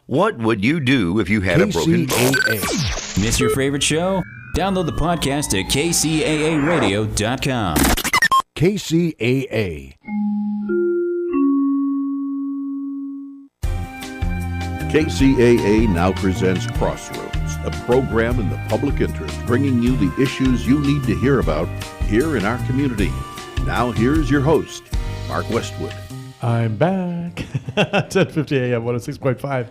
What would you do if you had a broken bone? Miss your favorite show? Download the podcast at kcaaradio.com. KCAA. KCAA now presents Crossroads, a program in the public interest, bringing you the issues you need to hear about here in our community. Now here's your host, Mark Westwood. I'm back. 10:50 a.m. 106.5.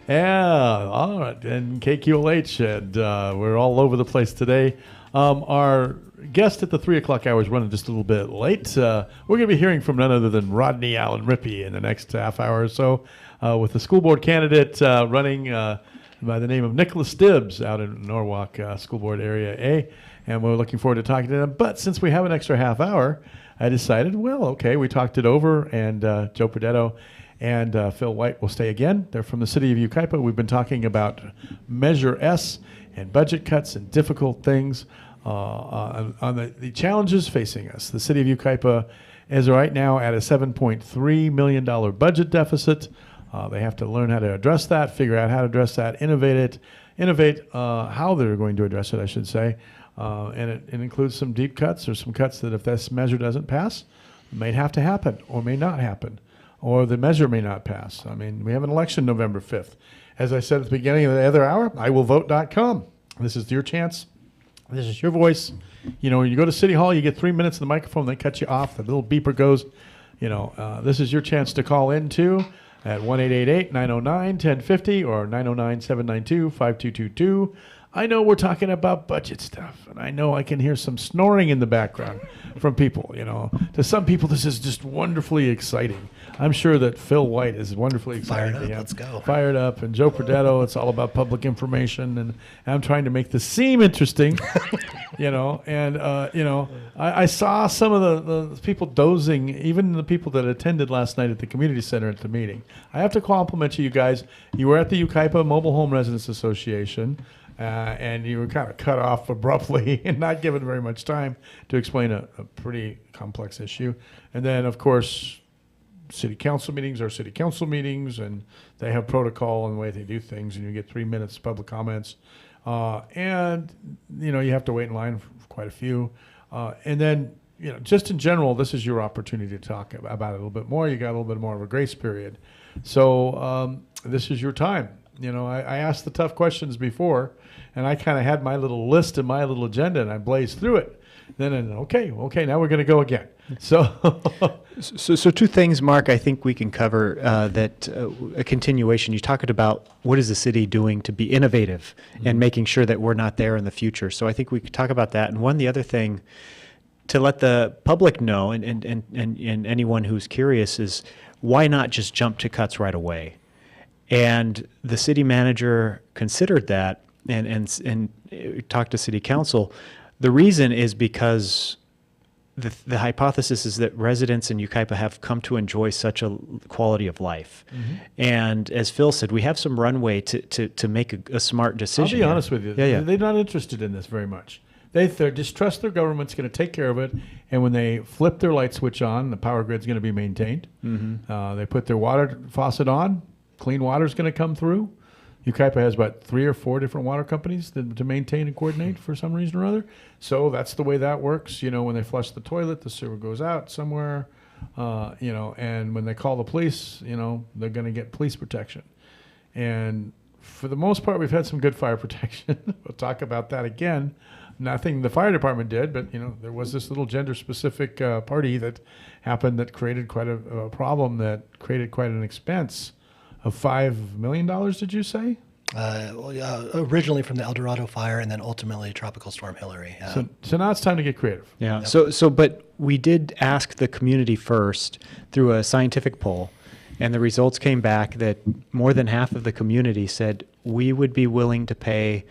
Yeah, all right. And KQLH, and we're all over the place today. Our guest at the 3 o'clock hour is running just a little bit late. We're going to be hearing from none other than Rodney Allen Rippey in the next half hour or so with the school board candidate running by the name of Nicholas Stibbs out in Norwalk School Board Area A. And we're looking forward to talking to them. But since we have an extra half hour, I decided, well, okay, we talked it over, and Joe Perdetto and Phil White will stay again. They're from the city of Yucaipa. We've been talking about Measure S and budget cuts and difficult things on the challenges facing us. The city of Yucaipa is right now at a $7.3 million budget deficit. They have to learn how to address that, figure out how to address that, innovate how they're going to address it, I should say. And it includes some deep cuts or some cuts that if this measure doesn't pass, may have to happen or may not happen, or the measure may not pass. I mean, we have an election November 5th. As I said at the beginning of the other hour, iwillvote.com. This is your chance. This is your voice. You know, when you go to City Hall, you get 3 minutes in the microphone, they cut you off, the little beeper goes. You know, this is your chance to call in too at 1-888-909-1050 or 909-792-5222. I know we're talking about budget stuff, and I know I can hear some snoring in the background from people, you know. To some people, this is just wonderfully exciting. I'm sure that Phil White is wonderfully excited. Fired up, let's go. Fired up, and Joe Perdetto, it's all about public information, and I'm trying to make this seem interesting, you know. And, you know, I saw some of the people dozing, even the people that attended last night at the community center at the meeting. I have to compliment you guys. You were at the Yucaipa Mobile Home Residents Association. And you were kind of cut off abruptly and not given very much time to explain a pretty complex issue. And then, of course, city council meetings are city council meetings, and they have protocol and the way they do things, and you get 3 minutes of public comments. And, you know, you have to wait in line for quite a few. And then, you know, just in general, this is your opportunity to talk about it a little bit more. You got a little bit more of a grace period. So this is your time. You know, I asked the tough questions before, and I kind of had my little list and my little agenda, and I blazed through it. Then, okay, now we're going to go again. So, so two things, Mark, I think we can cover that a continuation. You talked about what is the city doing to be innovative and making sure that we're not there in the future. So I think we could talk about that. And the other thing to let the public know and anyone who's curious is why not just jump to cuts right away? And the city manager considered that and talked to city council. The reason is because the hypothesis is that residents in Yucaipa have come to enjoy such a quality of life. Mm-hmm. And as Phil said, we have some runway to make a smart decision. I'll be honest with you. Yeah. They're not interested in this very much. They distrust their government's going to take care of it, and when they flip their light switch on, the power grid's going to be maintained. Mm-hmm. They put their water faucet on, clean water is going to come through. Yucaipa has about 3 or 4 different water companies to maintain and coordinate for some reason or other. So that's the way that works. You know, when they flush the toilet, the sewer goes out somewhere, you know, and when they call the police, you know, they're going to get police protection. And for the most part, we've had some good fire protection. We'll talk about that again. Nothing the fire department did, but, you know, there was this little gender-specific party that happened that created quite a problem, that created quite an expense of $5 million, did you say? Originally from the El Dorado fire, and then ultimately Tropical Storm Hillary. So now it's time to get creative. Yeah. Yep. But we did ask the community first through a scientific poll, and the results came back that more than half of the community said we would be willing to pay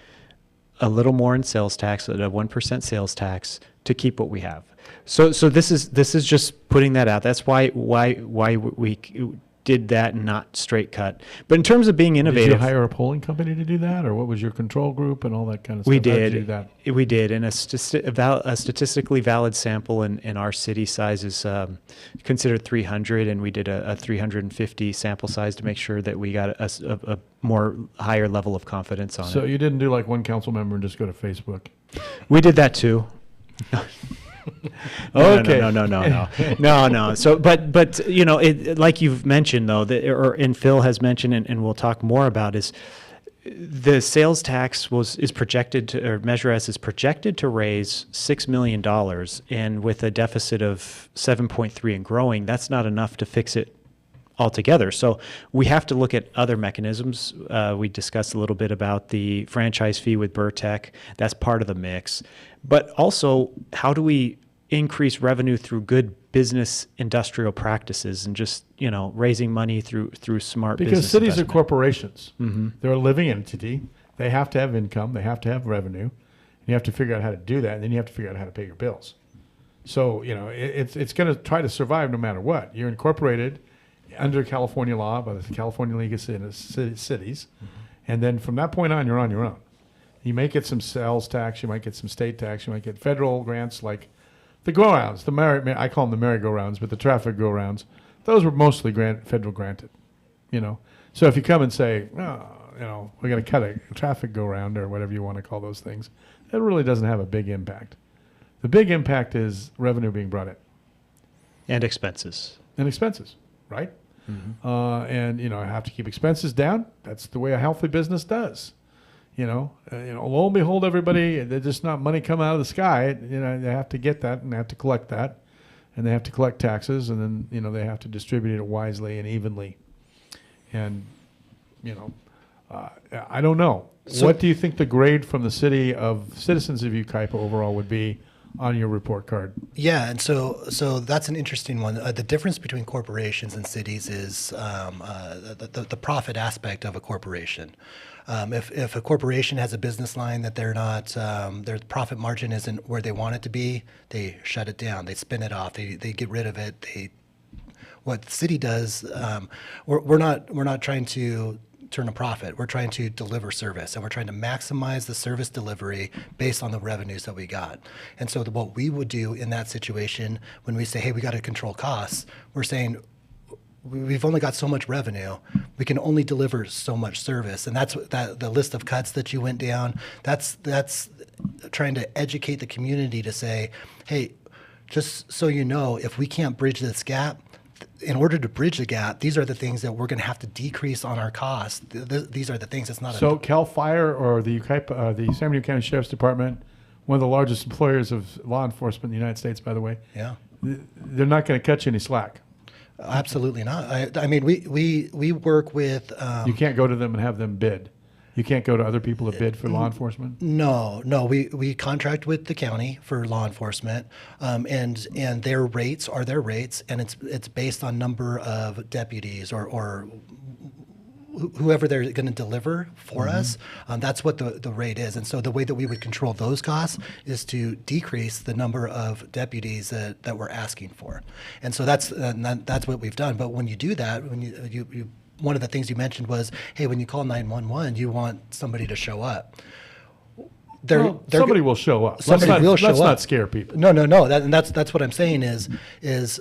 a little more in sales tax, at a 1% sales tax, to keep what we have. So this is just putting that out. That's why we did that and not straight cut. But in terms of being Did innovative, you hire a polling company to do that, or what was your control group and all that kind of stuff? we How did did. you do that? We did, and a statistically valid sample in our city size is considered 300, and we did a 350 sample size to make sure that we got a more higher level of confidence on So it. you didn't do like one council member and just go to Facebook? We did that too. Okay. No. So, but you know, like you've mentioned though, and Phil has mentioned, and we'll talk more about, is the sales tax is projected to, or Measure S is projected to raise $6 million, and with a deficit of 7.3 and growing, that's not enough to fix it altogether. So we have to look at other mechanisms. We discussed a little bit about the franchise fee with Burtech. That's part of the mix. But also, how do we increase revenue through good business industrial practices and just, you know, raising money through smart business Because cities investment? are corporations. They're a living entity. They have to have income. They have to have revenue. You have to figure out how to do that, and then you have to figure out how to pay your bills. So, you know, it's going to try to survive no matter what. You're incorporated under California law by the California League of Cities, and then from that point on, you're on your own. You might get some sales tax, you might get some state tax, you might get federal grants like the go-rounds, I call them the merry-go-rounds, but the traffic go-rounds, those were mostly federal granted, you know. So if you come and say, oh, you know, we're going to cut a traffic go-round or whatever you want to call those things, that really doesn't have a big impact. The big impact is revenue being brought in. And expenses. And expenses, right? And, you know, I have to keep expenses down. That's the way a healthy business does. You know, lo and behold, everybody, there's just not money coming out of the sky. You know, they have to get that, and they have to collect that, and they have to collect taxes, and then, you know, they have to distribute it wisely and evenly. And, you know, I don't know. So- What do you think the grade from the citizens of Yucaipa overall would be on your report card? Yeah, and so that's an interesting one. The difference between corporations and cities is the profit aspect of a corporation. If a corporation has a business line that they're not, their profit margin isn't where they want it to be, they shut it down, they spin it off, they get rid of it. What the city does, we're not trying to turn a profit. We're trying to deliver service, and we're trying to maximize the service delivery based on the revenues that we got. And so what we would do in that situation when we say, hey, we got to control costs, we're saying we've only got so much revenue. We can only deliver so much service. And that's the list of cuts that you went down. That's trying to educate the community to say, hey, just so you know, if we can't bridge this gap, in order to bridge the gap, these are the things that we're going to have to decrease on our costs. These are the things that's not. So CAL FIRE or the the San Bernardino County Sheriff's Department, one of the largest employers of law enforcement in the United States, by the way. Yeah. They're not going to cut you any slack. Absolutely not. I mean, we work with. You can't go to them and have them bid. You can't go to other people to bid for law enforcement? No. We contract with the county for law enforcement, and their rates are their rates, and it's based on number of deputies or whoever they're going to deliver for us. That's what the rate is, and so the way that we would control those costs is to decrease the number of deputies that we're asking for, and so that's what we've done. But when you do that, when you one of the things you mentioned was, hey, when you call 911, you want somebody to show up. Somebody will show up. Somebody will show up. Let's not scare people. No. That's what I'm saying is,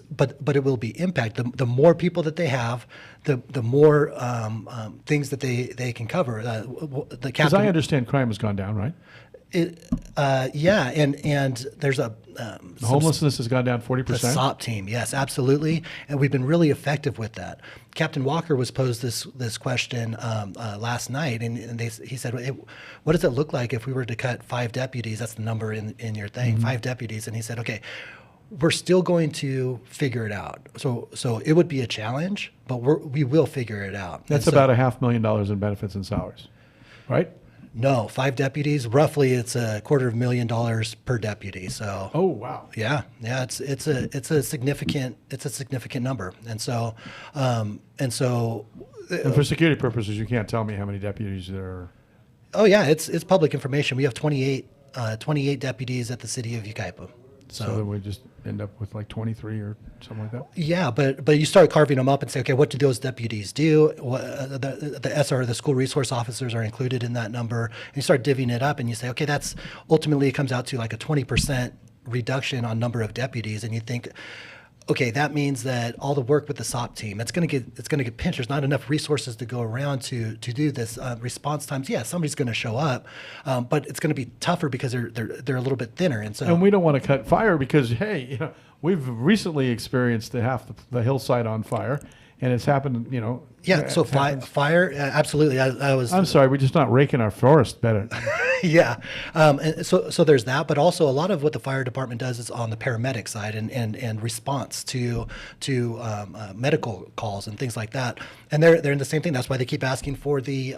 but it will be impact. The more people that they have, the more things that they can cover. The Because captain. I understand crime has gone down, right? Yeah, and there's Homelessness has gone down 40%. the SOP team, yes, absolutely, and we've been really effective with that. Captain Walker was posed this question last night, and he said, hey, what does it look like if we were to cut 5 deputies? That's the number in your thing, 5 deputies, and he said, okay, we're still going to figure it out. So it would be a challenge, but we will figure it out. That's And so- about $500,000 in benefits and salaries, right? No, 5 deputies. Roughly, it's $250,000 per deputy. So. Oh, wow. Yeah. It's a significant number, and so. And for security purposes, you can't tell me how many deputies there are. Oh yeah, it's public information. We have 28 deputies at the city of Yucaipa. So we just end up with like 23 or something like that. Yeah, but you start carving them up and say, okay, what do those deputies do? What, the SR, the school resource officers, are included in that number. And you start divvying it up, and you say, okay, that's ultimately it comes out to like a 20% reduction on number of deputies, and you think, okay, that means that all the work with the SOP team, it's going to get pinched. There's not enough resources to go around to do this. Response times, yeah, somebody's going to show up, but it's going to be tougher because they're a little bit thinner, and we don't want to cut fire because hey, we've recently experienced the hillside on fire, and it's happened. Yeah. So fire, absolutely. I'm sorry, we're just not raking our forest better. Yeah. And so there's that, but also a lot of what the fire department does is on the paramedic side and response to medical calls and things like that. And they're in the same thing. That's why they keep asking for the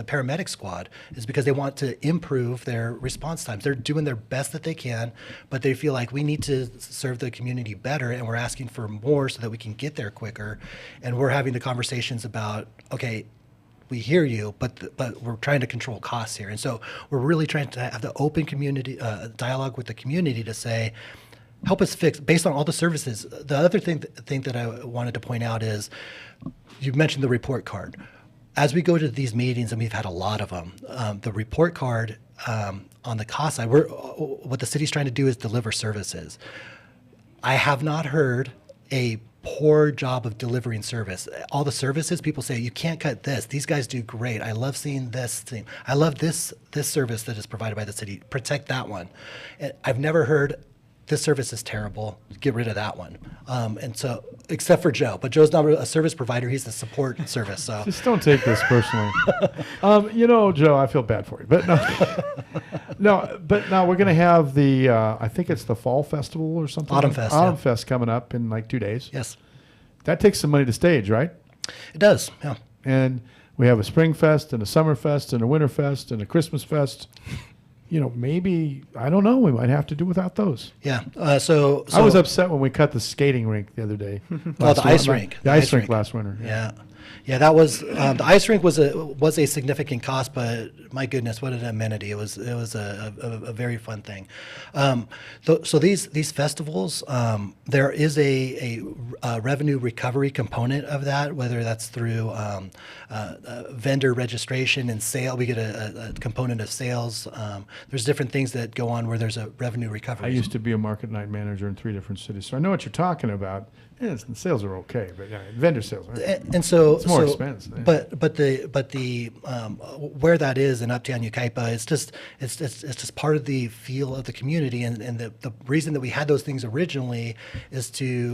paramedic squad, is because they want to improve their response times. They're doing their best that they can, but they feel like we need to serve the community better, and we're asking for more so that we can get there quicker. And we're having the conversations about, okay, we hear you, but we're trying to control costs here. And so we're really trying to have the open community dialogue with the community to say, help us fix based on all the services. The other thing that I wanted to point out is, you mentioned the report card. As we go to these meetings, and we've had a lot of them, the report card on the cost side, what the city's trying to do is deliver services. I have not heard a poor job of delivering service. All the services, people say, you can't cut this. These guys do great. I love seeing this thing. I love this service that is provided by the city. Protect that one. And I've never heard, this service is terrible, get rid of that one. And so, except for Joe, but Joe's not a service provider, he's a support service. So just don't take this personally. Joe, I feel bad for you, but no, but now we're going to have the, I think it's the Fall Festival or something. Autumn Fest. Autumn Fest coming up in like 2 days. Yes. That takes some money to stage, right? It does, yeah. And we have a Spring Fest and a Summer Fest and a Winter Fest and a Christmas Fest. Maybe, I don't know, we might have to do without those. Yeah. So I was upset when we cut the skating rink the other day. The ice rink. The ice rink last winter. Yeah, that was the ice rink was a significant cost, but my goodness, what an amenity! It was a very fun thing. So these festivals, there is a revenue recovery component of that, whether that's through vendor registration and sale. We get a component of sales. There's different things that go on where there's a revenue recovery. I used to be a market night manager in 3 different cities, so I know what you're talking about. Yeah, sales are okay, but vendor sales. And so it's more expensive. But the where that is in Uptown Yucaipa, it's just part of the feel of the community, and the reason that we had those things originally is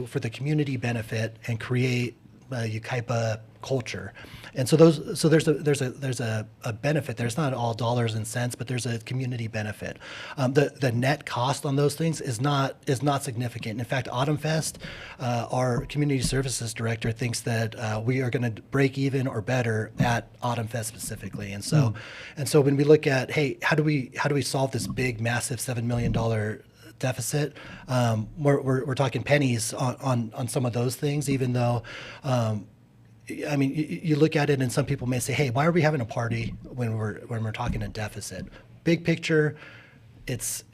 for the community benefit and create Yucaipa culture. And so there's a benefit there. It's not all dollars and cents, but there's a community benefit. The net cost on those things is not significant. In fact, Autumn Fest, our community services director thinks that we are going to break even or better at Autumn Fest specifically. And so when we look at, hey, how do we solve this big, massive $7 million deficit? We're talking pennies on some of those things, even though. I mean, you look at it, and some people may say, "Hey, why are we having a party when we're talking a deficit?" Big picture, it's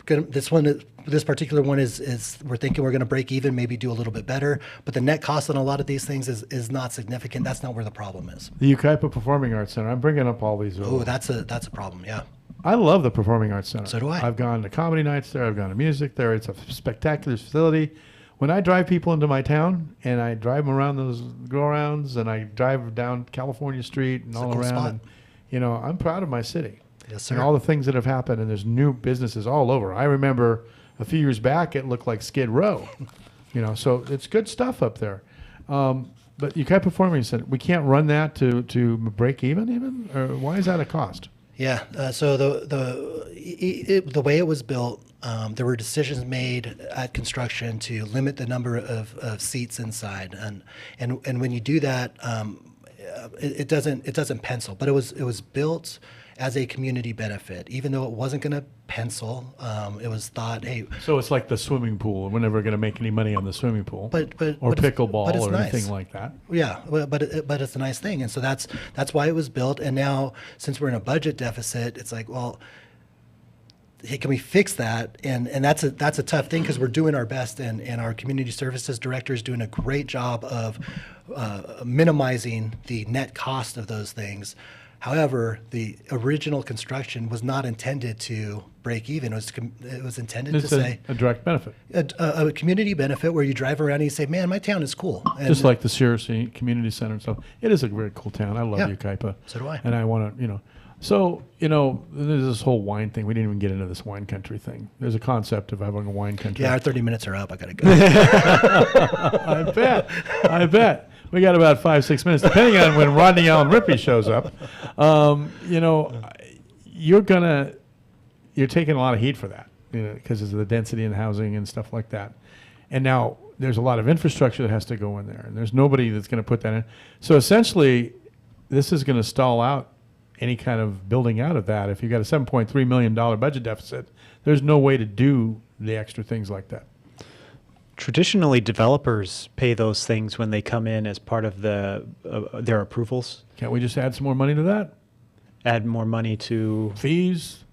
good. This particular one is we're thinking we're going to break even, maybe do a little bit better, but the net cost on a lot of these things is not significant. That's not where the problem is. The Yucaipa Performing Arts Center. I'm bringing up all these. Oh, that's a problem. Yeah. I love the Performing Arts Center. So do I. I've gone to comedy nights there. I've gone to music there. It's a spectacular facility. When I drive people into my town, and I drive them around those go-arounds, and I drive down California Street and all around, and, I'm proud of my city. Yes, sir. And all the things that have happened, and there's new businesses all over. I remember a few years back, it looked like Skid Row, so it's good stuff up there. But Yucaipa Performing Center, we can't run that to break even, or why is that a cost? Yeah. So the way it was built, there were decisions made at construction to limit the number of seats inside, and when you do that, it doesn't pencil. But it was built as a community benefit, even though it wasn't going to pencil. It was thought, hey. So it's like the swimming pool. We're never going to make any money on the swimming pool, or pickleball, or nice. Anything like that. Yeah, but it's a nice thing, and so that's why it was built. And now, since we're in a budget deficit, it's like, well, hey, can we fix that? And that's a tough thing because we're doing our best, and our community services director is doing a great job of minimizing the net cost of those things. However, the original construction was not intended to break even. It was intended It's to say a direct benefit. a community benefit where you drive around and you say, man, my town is cool. And Just like the Searcy Community Center and stuff. It is a very cool town. I love Yeah. Yucaipa. So do I. And I want to, So, there's this whole wine thing. We didn't even get into this wine country thing. There's a concept of having a wine country. Yeah, our 30 minutes are up. I got to go. I bet. We got about 5-6 minutes, depending on when Rodney Allen Rippey shows up. You're taking a lot of heat for that, because of the density in housing and stuff like that. And now there's a lot of infrastructure that has to go in there, and there's nobody that's going to put that in. So essentially, this is going to stall out any kind of building out of that. If you've got a $7.3 million budget deficit, there's no way to do the extra things like that. Traditionally, developers pay those things when they come in as part of their approvals. Can't we just add some more money to that? Add more money to Fees?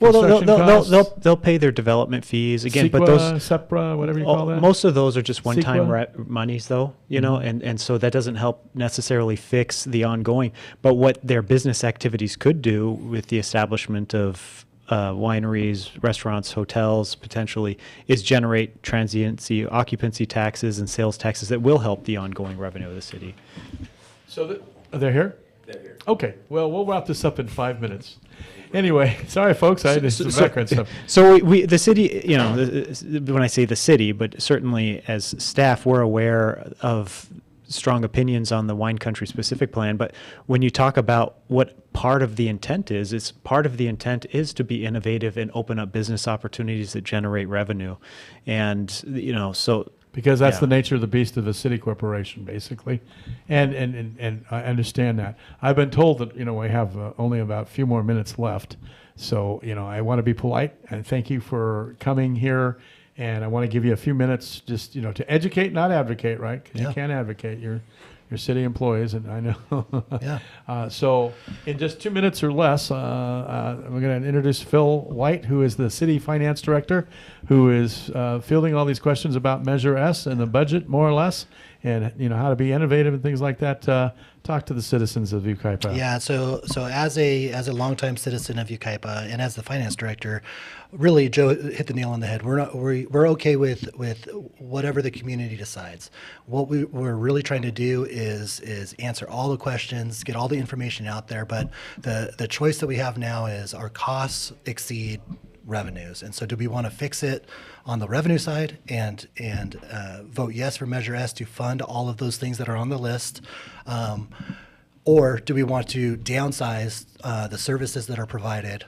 well, construction costs? they'll pay their development fees again, but CEQA, those SEPRA, whatever you call that. most of those are just one-time CEQA? monies, though. And so that doesn't help necessarily fix the ongoing. But what their business activities could do with the establishment of wineries, restaurants, hotels, potentially, is generate transiency, occupancy taxes, and sales taxes that will help the ongoing revenue of the city. So they're here? They're here. Okay. Well, we'll wrap this up in 5 minutes. Anyway, sorry, folks. I did some background stuff. So the city, when I say the city, but certainly as staff, we're aware of strong opinions on the wine country specific plan. But when you talk about what part of the intent is, part of the intent is to be innovative and open up business opportunities that generate revenue. And, so. Because that's the nature of the beast of a city corporation, basically. And I understand that. I've been told that, we have only about a few more minutes left. So, I want to be polite and thank you for coming here. And I want to give you a few minutes just, to educate, not advocate, right? Because you can't advocate. You're city employees, and I know. Yeah. So in just 2 minutes or less, we're going to introduce Phil White, who is the city finance director, who is fielding all these questions about Measure S and the budget, more or less, and how to be innovative and things like that. Talk to the citizens of Yucaipa. Yeah, so as a longtime citizen of Yucaipa and as the finance director, really Joe hit the nail on the head. We're okay with whatever the community decides. What we're really trying to do is answer all the questions, get all the information out there. But the choice that we have now is our costs exceed revenues, and so do we want to fix it on the revenue side and vote yes for Measure S to fund all of those things that are on the list, or do we want to downsize the services that are provided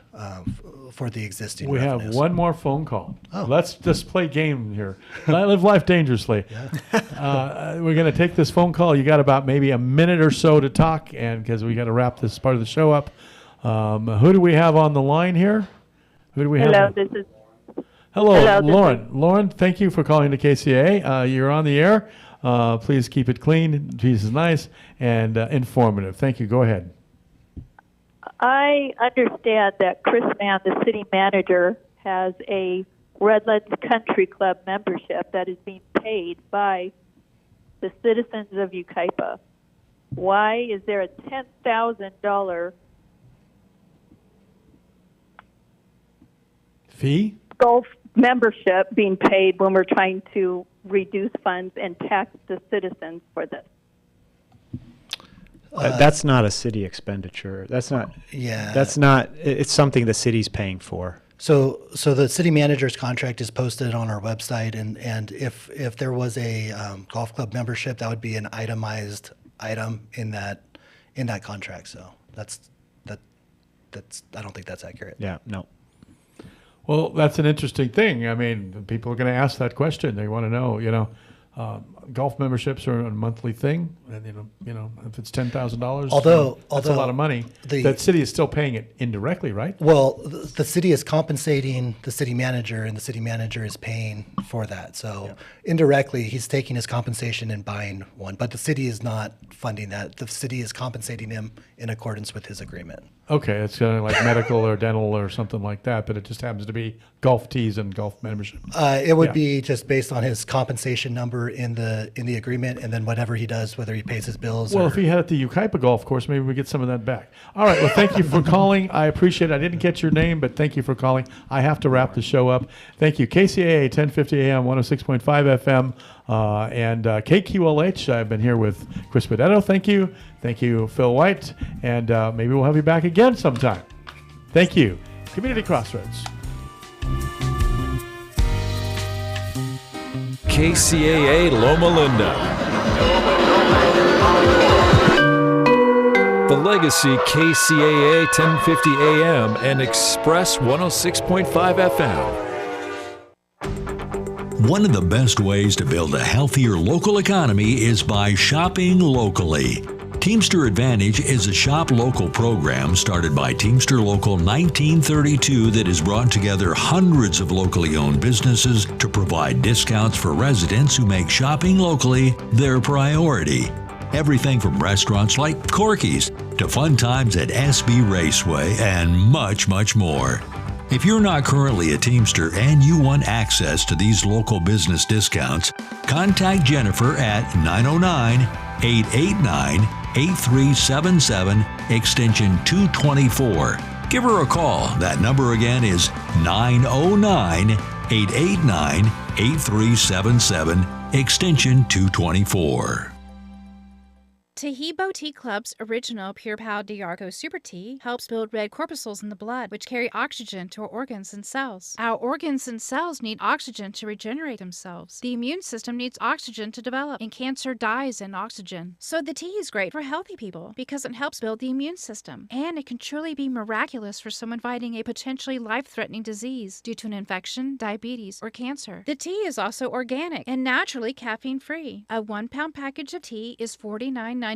for the existing We revenues? have one more phone call. Oh. Let's just play game here. Live life dangerously. We're going to take this phone call. You got about maybe a minute or so to talk, and because we got to wrap this part of the show up. Who do we have on the line here? Who do we have? Hello, this is. Hello, Hello, this Lauren. Lauren, thank you for calling to KCAA. You're on the air. Please keep it clean, Jesus nice, and informative. Thank you. Go ahead. I understand that Chris Mann, the city manager, has a Redlands Country Club membership that is being paid by the citizens of Yucaipa. Why is there a $10,000 Fee? golf membership being paid when we're trying to reduce funds and tax the citizens for this? That's not a city expenditure. That's not. Yeah. That's not. It's something the city's paying for. So the city manager's contract is posted on our website, and if there was a golf club membership, that would be an itemized item in that contract. So that's I don't think that's accurate. Yeah. No. Well, that's an interesting thing. I mean, people are going to ask that question. They want to know, golf memberships are a monthly thing, and you know if it's $10,000, although that's a lot of money. That city is still paying it indirectly, right? Well, the city is compensating the city manager, and the city manager is paying for that. So indirectly, he's taking his compensation and buying one, but the city is not funding that. The city is compensating him in accordance with his agreement. Okay, it's kind of like medical or dental or something like that, but it just happens to be golf tees and golf membership. It would be just based on his compensation number in the agreement, and then whatever he does, whether he pays his bills. Well, if he had at the Ukaipa Golf Course, maybe we get some of that back. All right. Well, thank you for calling. I appreciate it. I didn't get your name, but thank you for calling. I have to wrap the show up. Thank you. KCAA 1050 AM, 106.5 FM, and KQLH. I've been here with Chris Bedetto. Thank you. Thank you, Phil White. And maybe we'll have you back again sometime. Thank you. Community Crossroads. KCAA Loma Linda. The Legacy KCAA 1050 AM and Express 106.5 FM. One of the best ways to build a healthier local economy is by shopping locally. Teamster Advantage is a shop local program started by Teamster Local 1932 that has brought together hundreds of locally owned businesses to provide discounts for residents who make shopping locally their priority. Everything from restaurants like Corky's to fun times at SB Raceway and much, much more. If you're not currently a Teamster and you want access to these local business discounts, contact Jennifer at 909-889-8377, extension 224. Give her a call. That number again is 909-889-8377, extension 224. Tahibo Tea Club's original Pure Pau Diarco Super Tea helps build red corpuscles in the blood, which carry oxygen to our organs and cells. Our organs and cells need oxygen to regenerate themselves. The immune system needs oxygen to develop, and cancer dies in oxygen. So the tea is great for healthy people because it helps build the immune system. And it can truly be miraculous for someone fighting a potentially life-threatening disease due to an infection, diabetes, or cancer. The tea is also organic and naturally caffeine-free. A 1-pound package of tea is $49.95,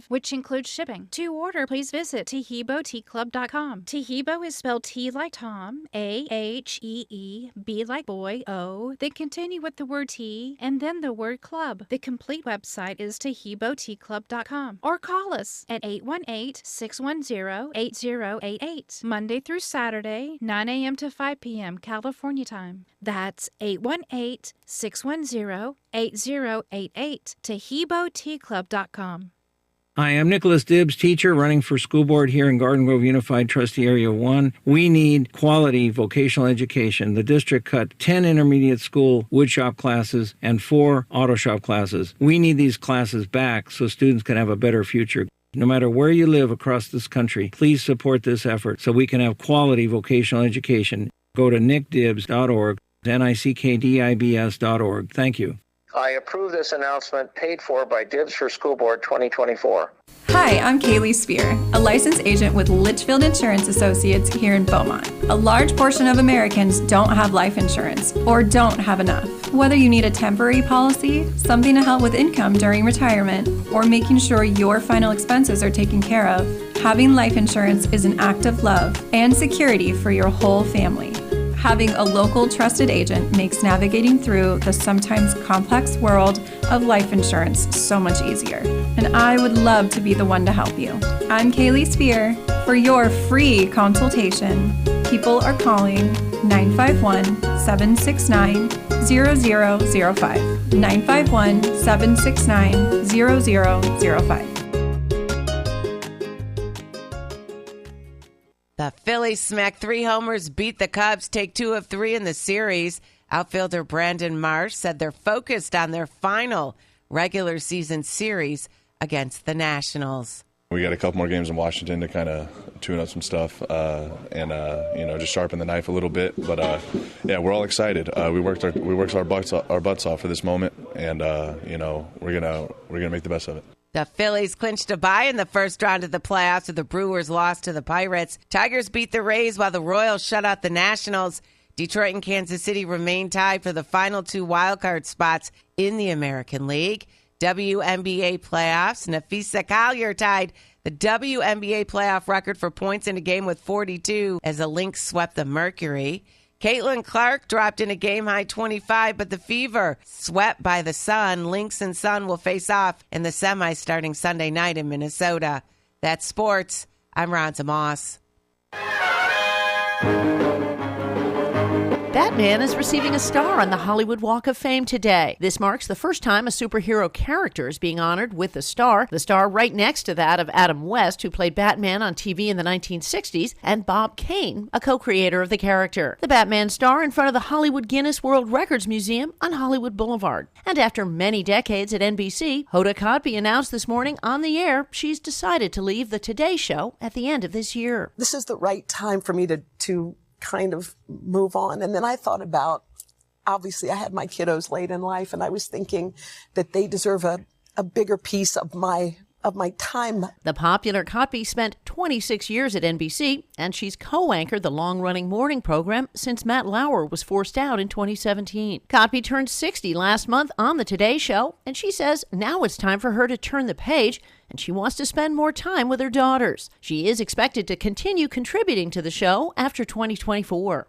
which includes shipping. To order, please visit TahiboTeaClub.com. Tahibo is spelled T like Tom, A-H-E-E, B like boy, O, then continue with the word tea, and then the word club. The complete website is TahiboTeaClub.com. Or call us at 818-610-8088, Monday through Saturday, 9 a.m. to 5 p.m. California time. That's 818-610-8088, TahiboTeaClub.com. Hi, I'm Nicholas Dibbs, teacher running for school board here in Garden Grove Unified Trustee Area 1. We need quality vocational education. The district cut 10 intermediate school woodshop classes and 4 auto shop classes. We need these classes back so students can have a better future. No matter where you live across this country, please support this effort so we can have quality vocational education. Go to nickdibs.org, nickdibs.org. Thank you. I approve this announcement paid for by Dibs for School Board 2024. Hi, I'm Kaylee Spear, a licensed agent with Litchfield Insurance Associates here in Beaumont. A large portion of Americans don't have life insurance or don't have enough. Whether you need a temporary policy, something to help with income during retirement, or making sure your final expenses are taken care of, having life insurance is an act of love and security for your whole family. Having a local trusted agent makes navigating through the sometimes complex world of life insurance so much easier. And I would love to be the one to help you. I'm Kaylee Spear. For your free consultation, people are calling 951-769-0005. 951-769-0005. The Phillies smacked 3 homers, beat the Cubs, take 2 of 3 in the series. Outfielder Brandon Marsh said they're focused on their final regular season series against the Nationals. We got a couple more games in Washington to kind of tune up some stuff and just sharpen the knife a little bit. But yeah, we're all excited. We worked our butts off for this moment, and we're gonna make the best of it. The Phillies clinched a bye in the first round of the playoffs, with the Brewers lost to the Pirates. Tigers beat the Rays while the Royals shut out the Nationals. Detroit and Kansas City remain tied for the final 2 wildcard spots in the American League. WNBA playoffs. Nafisa Collier tied the WNBA playoff record for points in a game with 42 as the Lynx swept the Mercury. Caitlin Clark dropped in a game-high 25, but the Fever swept by the Sun. Lynx and Sun will face off in the semis starting Sunday night in Minnesota. That's sports. I'm Ronza Moss. Batman is receiving a star on the Hollywood Walk of Fame today. This marks the first time a superhero character is being honored with a star. The star right next to that of Adam West, who played Batman on TV in the 1960s, and Bob Kane, a co-creator of the character. The Batman star in front of the Hollywood Guinness World Records Museum on Hollywood Boulevard. And after many decades at NBC, Hoda Kotb announced this morning on the air she's decided to leave the Today Show at the end of this year. This is the right time for me to kind of move on. And then I thought about, obviously I had my kiddos late in life, and I was thinking that they deserve a bigger piece of my time. The popular Kotb spent 26 years at NBC, and she's co-anchored the long-running morning program since Matt Lauer was forced out in 2017. Kotb turned 60 last month on the Today Show, and she says now it's time for her to turn the page, and she wants to spend more time with her daughters. She is expected to continue contributing to the show after 2024.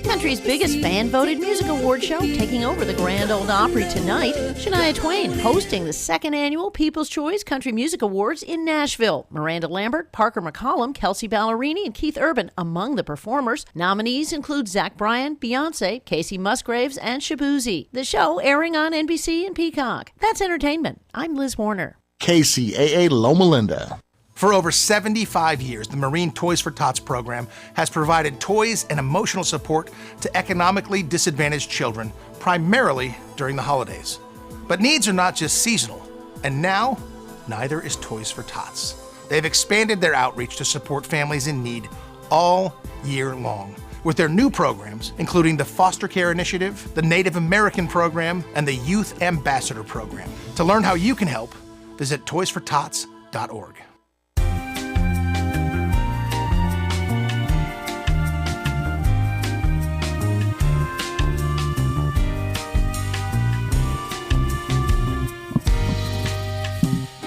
Country's biggest fan-voted music award show, taking over the Grand Ole Opry tonight. Shania Twain hosting the second annual People's Choice Country Music Awards in Nashville. Miranda Lambert, Parker McCollum, Kelsey Ballerini, and Keith Urban among the performers. Nominees include Zach Bryan, Beyonce, Casey Musgraves, and Shabuzi. The show airing on NBC and Peacock. That's entertainment. I'm Liz Warner. KCAA Loma Linda. For over 75 years, the Marine Toys for Tots program has provided toys and emotional support to economically disadvantaged children, primarily during the holidays. But needs are not just seasonal, and now, neither is Toys for Tots. They've expanded their outreach to support families in need all year long, with their new programs, including the Foster Care Initiative, the Native American Program, and the Youth Ambassador Program. To learn how you can help, visit toysfortots.org.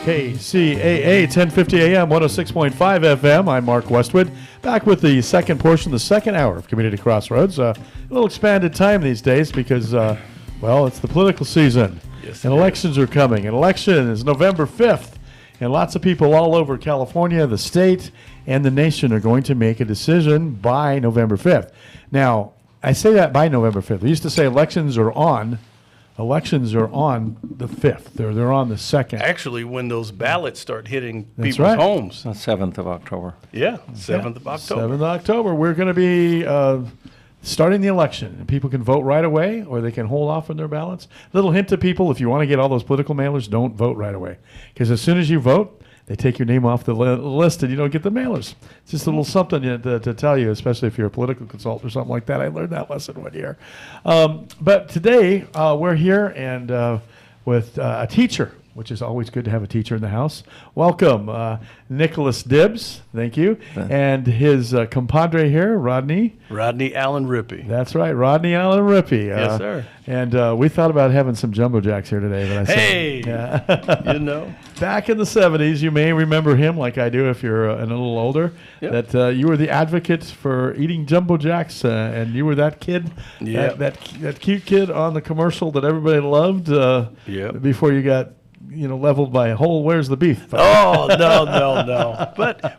KCAA 1050 AM, 106.5 FM. I'm Mark Westwood, back with the second portion, the second hour of Community Crossroads. A little expanded time these days because, well, it's the political season. Yes, and elections are coming. An election is November 5th, and lots of people all over California, the state, and the nation are going to make a decision by November 5th. Now, I say that by November 5th. We used to say elections are on the 5th. They're on the 2nd. Actually, when those ballots start hitting That's people's right. homes. The 7th of October. Yeah, 7th of October. 7th of October. We're going to be starting the election. And people can vote right away, or they can hold off on their ballots. Little hint to people, if you want to get all those political mailers, don't vote right away. Because as soon as you vote, they take your name off the list and you don't get the mailers. It's just a little something to tell you, especially if you're a political consultant or something like that. I learned that lesson one year. But today we're here and with a teacher, which is always good to have a teacher in the house. Welcome, Nicholas Dibbs. Thank you. And his compadre here, Rodney. Rodney Allen Rippey. That's right, Rodney Allen Rippey. Yes, sir. And we thought about having some Jumbo Jacks here today, but I said, yeah. You know. Back in the 70s, you may remember him, like I do if you're a little older, that you were the advocate for eating Jumbo Jacks, and you were that kid, that cute kid on the commercial that everybody loved before you got leveled by a whole "Where's the beef?" Oh, no.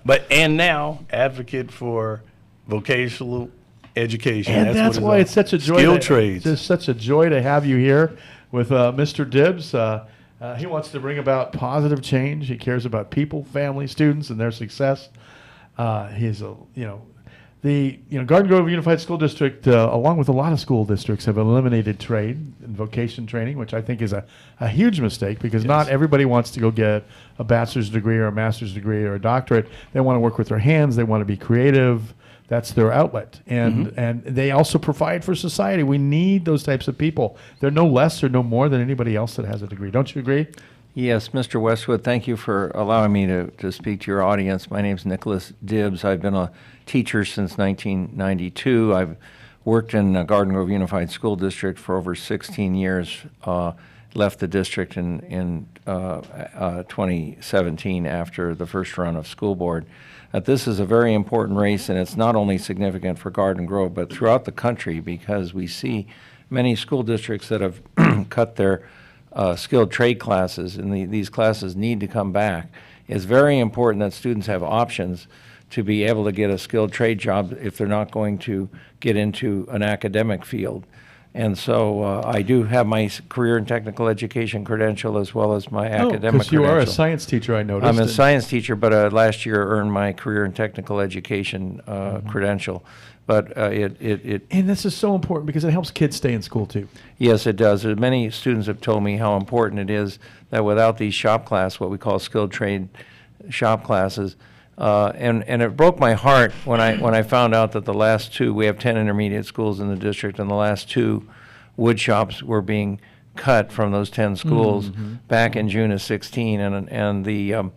But now advocate for vocational education. And that's why it's such a joy. Skilled trades. It's just such a joy to have you here with Mr. Dibbs. He wants to bring about positive change. He cares about people, families, students, and their success. He's the Garden Grove Unified School District, along with a lot of school districts, have eliminated trade and vocation training, which I think is a huge mistake because not everybody wants to go get a bachelor's degree or a master's degree or a doctorate. They want to work with their hands. They want to be creative. That's their outlet. And they also provide for society. We need those types of people. They're no less or no more than anybody else that has a degree. Don't you agree? Yes, Mr. Westwood, thank you for allowing me to speak to your audience. My name is Nicholas Dibbs. I've been a teacher since 1992. I've worked in Garden Grove Unified School District for over 16 years. Left the district in 2017 after the first run of school board. This is a very important race, and it's not only significant for Garden Grove, but throughout the country, because we see many school districts that have cut their skilled trade classes, and these classes need to come back. It's very important that students have options to be able to get a skilled trade job if they're not going to get into an academic field. And so I do have my career and technical education credential as well as my academic credential. Because you are a science teacher, I noticed. I'm a science teacher, but last year earned my career and technical education credential. But and this is so important because it helps kids stay in school too. Yes, it does. Many students have told me how important it is that without these shop class, what we call skilled trade shop classes, and it broke my heart when I found out that the last two, we have 10 intermediate schools in the district, and the last two wood shops were being cut from those 10 schools back in June of 16, and the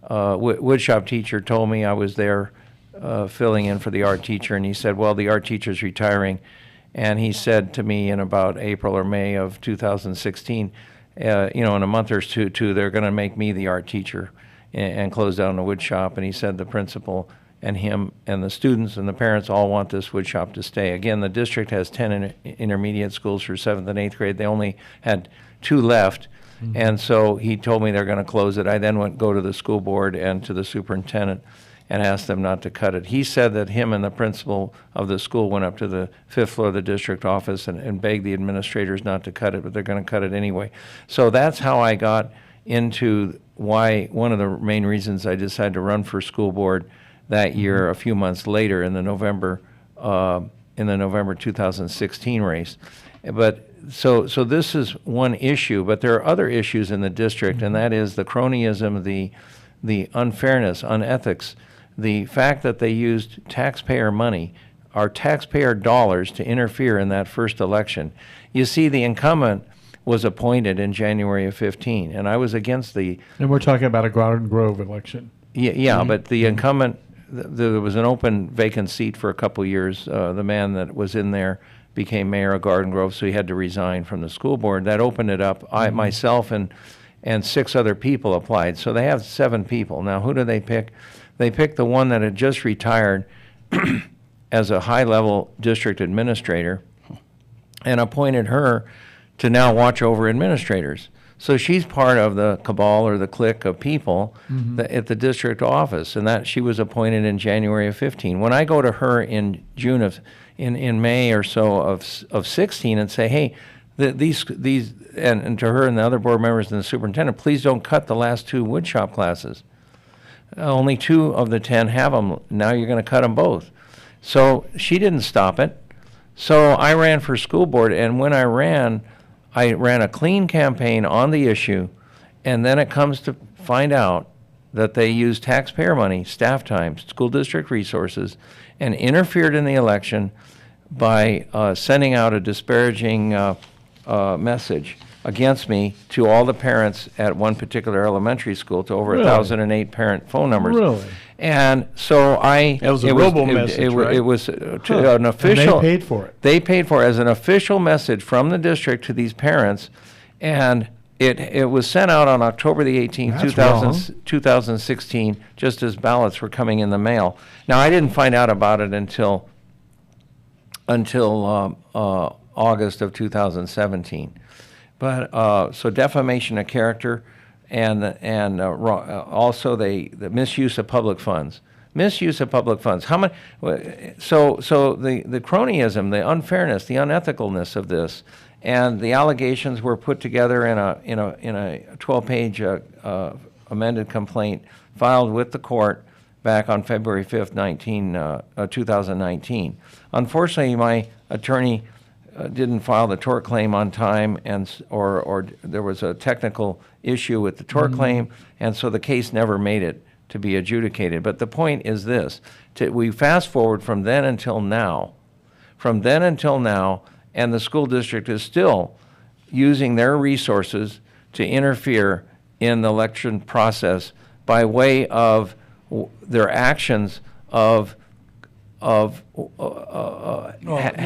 wood shop teacher told me, I was there filling in for the art teacher, and he said, well, the art teacher's retiring, and he said to me in about April or May of 2016, in a month or two, they're going to make me the art teacher and close down the wood shop. And he said the principal and him and the students and the parents all want this wood shop to stay. Again, the district has 10 intermediate schools for 7th and 8th grade. They only had 2 left. And so he told me they're going to close it. I then go to the school board and to the superintendent and asked them not to cut it. He said that him and the principal of the school went up to the 5th floor of the district office and begged the administrators not to cut it, but they're going to cut it anyway. So that's how I got into one of the main reasons I decided to run for school board that year, a few months later in the November 2016 race. But so this is one issue, but there are other issues in the district, and that is the cronyism, the unfairness, unethics, the fact that they used taxpayer money, our taxpayer dollars, to interfere in that first election. You see, the incumbent was appointed in January of 15, and I was against the... And we're talking about a Garden Grove election. Yeah, but the incumbent, there was an open vacant seat for a couple years. The man that was in there became mayor of Garden Grove, so he had to resign from the school board. That opened it up. Myself and 6 other people applied, so they have 7 people. Now, who do they pick? They picked the one that had just retired as a high-level district administrator and appointed her to now watch over administrators. So she's part of the cabal or the clique of people at the district office, and that she was appointed in January of 15. When I go to her in in May or so of 16 and say, hey, these and to her and the other board members and the superintendent, please don't cut the last 2 woodshop classes. Only 2 of the 10 have them. Now you're going to cut them both. So she didn't stop it. So I ran for school board, and when I ran a clean campaign on the issue, and then it comes to find out that they used taxpayer money, staff time, school district resources, and interfered in the election by sending out a disparaging message against me to all the parents at one particular elementary school, to over 1,008 parent phone numbers. Really? And so it was a robo-message, right? It was an official. And they paid for it. They paid for it as an official message from the district to these parents, and it was sent out on October the 18th, 2016, just as ballots were coming in the mail. Now, I didn't find out about it until August of 2017. But so defamation of character, and also the misuse of public funds. Misuse of public funds. How much? So the cronyism, the unfairness, the unethicalness of this, and the allegations were put together in a 12-page amended complaint filed with the court back on February 5th, 2019. Unfortunately, my attorney didn't file the tort claim on time, or there was a technical issue with the tort claim, and so the case never made it to be adjudicated. But the point is this: we fast forward from then until now, and the school district is still using their resources to interfere in the election process by way of their actions of you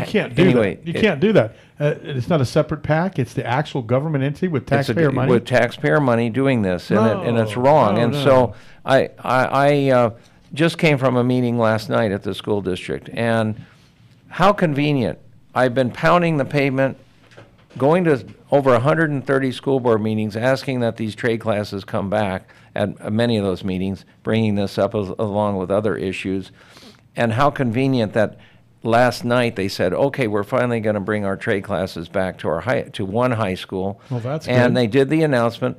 can't do that. You can't do that. It's not a separate PAC. It's the actual government entity with taxpayer money. With taxpayer money doing this, and it's wrong. So I just came from a meeting last night at the school district, and how convenient. I've been pounding the pavement, going to over 130 school board meetings, asking that these trade classes come back at many of those meetings, bringing this up along with other issues. And how convenient that last night they said, okay, we're finally going to bring our trade classes back to one high school. Well, that's and good. They did the announcement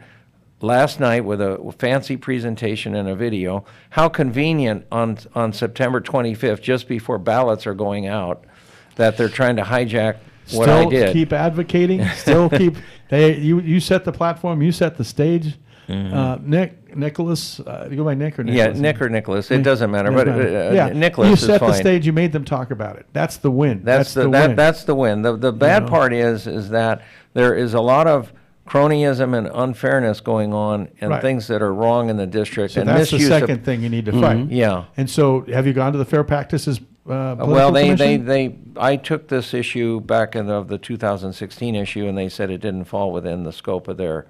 last night with a fancy presentation and a video. How convenient on September 25th, just before ballots are going out, that they're trying to hijack what I did. Still keep advocating. Still keep. You set the platform. You set the stage. Nicholas, you go by Nick or Nicholas? Yeah, Nick or Nicholas. It doesn't matter. But Nicholas you is fine. set the stage. You made them talk about it. That's the win. That's the win. That's the win. The bad part is that there is a lot of cronyism and unfairness going on, and things that are wrong in the district. So and that's the misuse second thing you need to fight. Yeah. And so, have you gone to the Fair Practices? Well, I took this issue back in the 2016 issue, and they said it didn't fall within the scope of their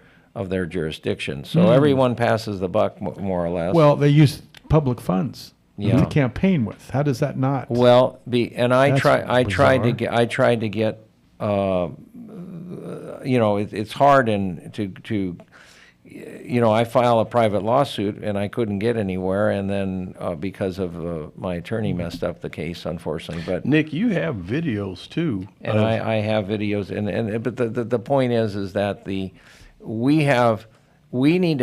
jurisdiction. So everyone passes the buck, more or less. Well, they use public funds to campaign with. How does that not? Well, I tried to get. It's hard I file a private lawsuit and I couldn't get anywhere, and then because of my attorney messed up the case, unfortunately. But Nick, you have videos too, and I have videos, but the point is that we need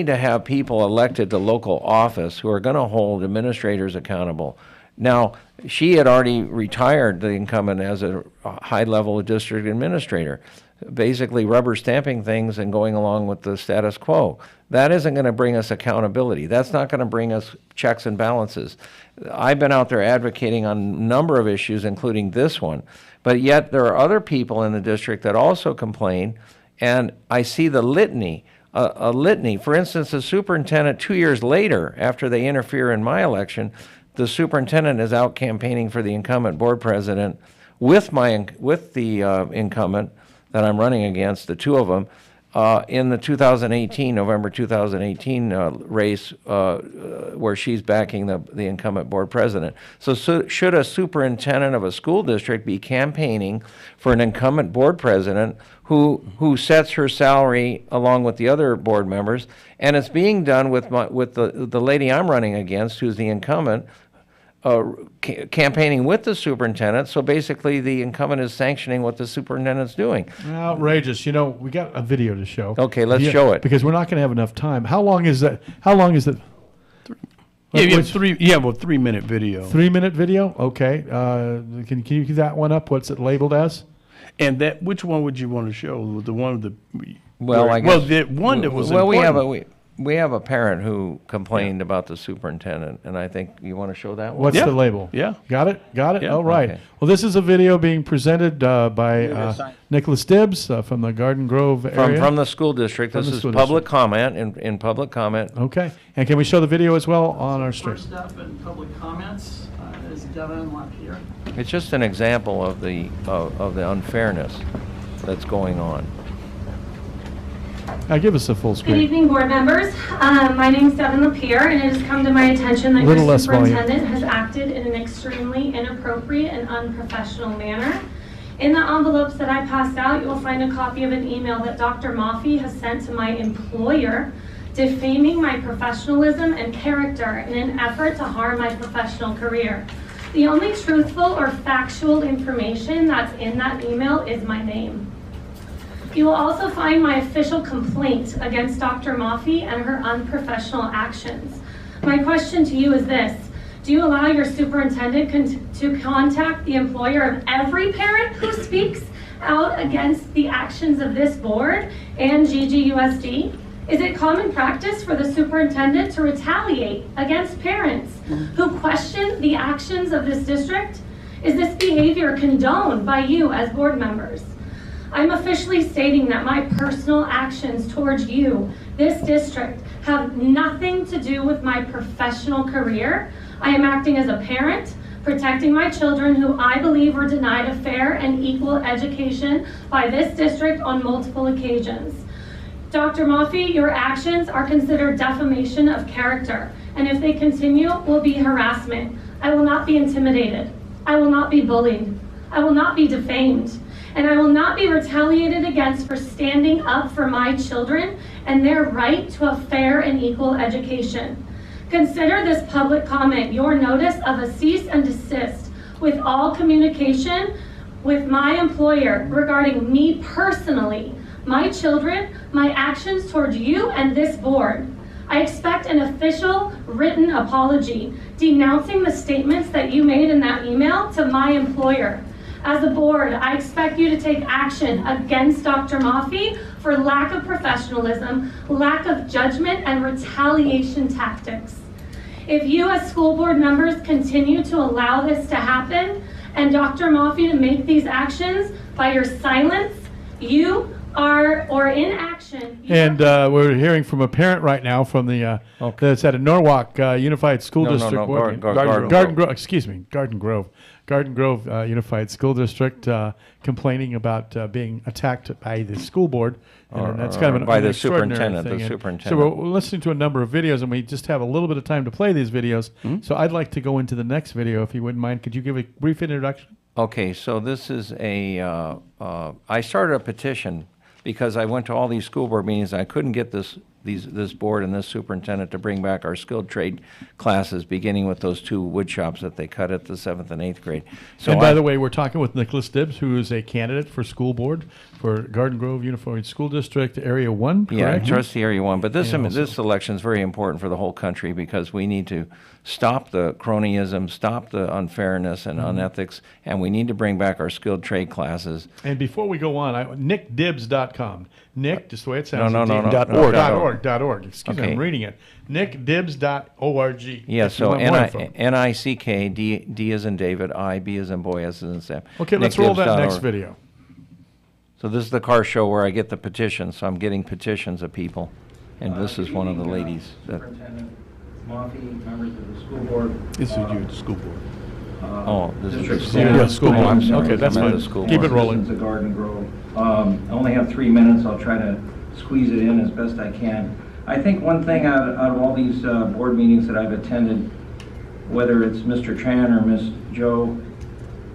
to have people elected to local office who are going to hold administrators accountable. Now, she had already retired, the incumbent, as a high-level district administrator, basically rubber stamping things and going along with the status quo. That isn't going to bring us accountability. That's not going to bring us checks and balances. I've been out there advocating on a number of issues, including this one, but yet there are other people in the district that also complain, and I see the litany. A litany. For instance, the superintendent, 2 years later, after they interfere in my election, the superintendent is out campaigning for the incumbent board president with the incumbent that I'm running against, the two of them, in the November 2018 race where she's backing the incumbent board president. So should a superintendent of a school district be campaigning for an incumbent board president who sets her salary along with the other board members, and it's being done with the lady I'm running against, who's the incumbent, campaigning with the superintendent. So basically the incumbent is sanctioning what the superintendent's doing. Outrageous. We got a video to show. Okay, let's show it. Because we're not going to have enough time. How long is that? How long is it? You have 3-minute video. 3-minute video? Okay. Can you give that one up? What's it labeled as? And which one would you want to show? The one of the... the one that was important. We have a parent who complained about the superintendent, and I think you want to show that one? What's the label? Yeah. Got it? Yeah. All right. Okay. Well, this is a video being presented by Nicholas Dibbs from the Garden Grove area. From the school district. This is public comment, in public comment. Okay. And can we show the video as well on our stream? First up in public comments is Devin LaPierre. It's just an example of the unfairness that's going on. Give us a full screen. Good evening, board members. My name is Devin LaPierre, and it has come to my attention that your superintendent has acted in an extremely inappropriate and unprofessional manner. In the envelopes that I passed out, you will find a copy of an email that Dr. Maffei has sent to my employer, defaming my professionalism and character in an effort to harm my professional career. The only truthful or factual information that's in that email is my name. You will also find my official complaint against Dr. Maffei and her unprofessional actions. My question to you is this: do you allow your superintendent to contact the employer of every parent who speaks out against the actions of this board and GGUSD? Is it common practice for the superintendent to retaliate against parents who question the actions of this district? Is this behavior condoned by you as board members? I'm officially stating that my personal actions towards you this district have nothing to do with my professional career. I am acting as a parent, protecting my children who I believe were denied a fair and equal education by this district on multiple occasions. Dr. Mafi, your actions are considered defamation of character, and if they continue, will be harassment. I will not be intimidated. I will not be bullied. I will not be defamed. And I will not be retaliated against for standing up for my children and their right to a fair and equal education. Consider this public comment your notice of a cease and desist with all communication with my employer regarding me personally, my children, my actions towards you and this board. I expect an official written apology denouncing the statements that you made in that email to my employer. As a board, I expect you to take action against Dr. Mafi for lack of professionalism, lack of judgment, and retaliation tactics. If you as school board members continue to allow this to happen and Dr. Mafi to make these actions by your silence, you are, or inaction. And we're hearing from a parent right now from the that's at a Norwalk Unified School District. Garden Grove. Excuse me, Garden Grove. Garden Grove Unified School District complaining about being attacked by the school board. And that's kind of an by the extraordinary superintendent. thing. The And superintendent. so we're listening to a number of videos, and we just have a little bit of time to play these videos. So I'd like to go into the next video, if you wouldn't mind. Could you give a brief introduction? Okay, so this is a. I started a petition because I went to all these school board meetings. And I couldn't get this board and this superintendent to bring back our skilled trade classes, beginning with those 2 wood shops that they cut at the 7th and 8th grade. So and by the way, we're talking with Nicholas Dibbs, who is a candidate for school board for Garden Grove Unified School District Area 1, yeah, correct? trustee area 1. But this And this election is very important for the whole country because we need to stop the cronyism, stop the unfairness and unethics, and we need to bring back our skilled trade classes. And before we go on, nickdibbs.com. Nick, just the way it sounds. No. .org. Excuse me, I'm reading it. nickdibbs.org. Yeah, If you so want more info. N-I-C-K, D as in David, I, B as in boy, S as in Sam. Okay, let's roll that next nickdibbs.org. video. So this is the car show where I get the petitions. So I'm getting petitions of people. And this is one of the ladies. That, Mafi, members of the school board. This is you, the school board. this is the district school staff. board. Yeah, school board. I'm sorry. Okay, that's I'm at fine. the school Keep board. it rolling. Citizens of Garden Grove. I only have 3 minutes. I'll try to squeeze it in as best I can. I think one thing out of all these board meetings that I've attended, whether it's Mr. Tran or Ms. Joe,